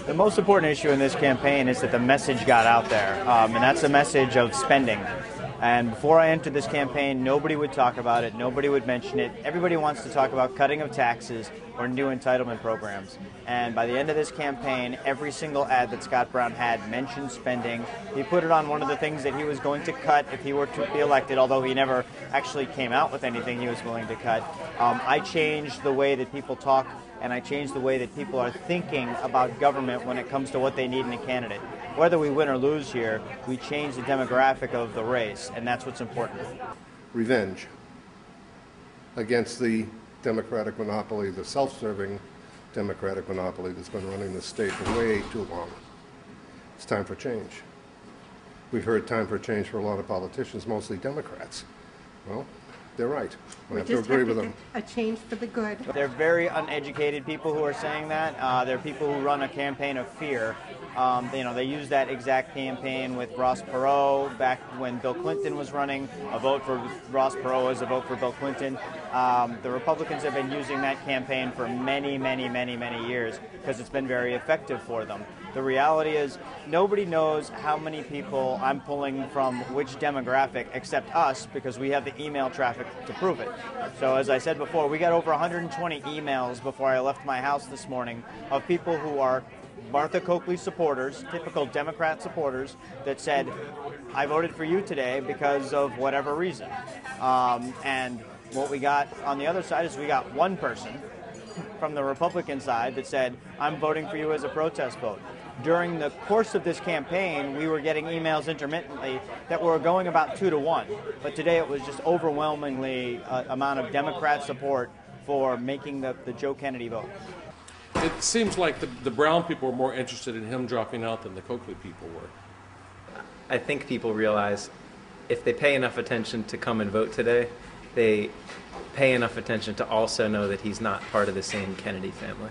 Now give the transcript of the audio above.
The most important issue in this campaign is that the message got out there, and that's the message of spending. And before I entered this campaign, nobody would talk about it, nobody would mention it. Everybody wants to talk about cutting of taxes or new entitlement programs. And by the end of this campaign, every single ad that Scott Brown had mentioned spending. He put it on one of the things that he was going to cut if he were to be elected, although he never actually came out with anything he was willing to cut. I changed the way that people talk, and I changed the way that people are thinking about government when it comes to what they need in a candidate. Whether we win or lose here, we change the demographic of the race, and that's what's important. Revenge against the Democratic monopoly, the self-serving Democratic monopoly that's been running the state for way too long. It's time for change. We've heard time for change for a lot of politicians, mostly Democrats. Well, they're right. I have to agree with them. A change for the good. They're very uneducated people who are saying that. They're people who run a campaign of fear. They used that exact campaign with Ross Perot back when Bill Clinton was running. A vote for Ross Perot is a vote for Bill Clinton. The Republicans have been using that campaign for many, many, many, many years because it's been very effective for them. The reality is nobody knows how many people I'm pulling from which demographic except us, because we have the email traffic to prove it. So as I said before, we got over 120 emails before I left my house this morning of people who are Martha Coakley supporters, typical Democrat supporters, that said, I voted for you today because of whatever reason. And what we got on the other side is we got one person from the Republican side that said, I'm voting for you as a protest vote. During the course of this campaign, we were getting emails intermittently that were going about 2 to 1. But today it was just overwhelmingly amount of Democrat support for making the Joe Kennedy vote. It seems like the Brown people were more interested in him dropping out than the Coakley people were. I think people realize if they pay enough attention to come and vote today, they pay enough attention to also know that he's not part of the same Kennedy family.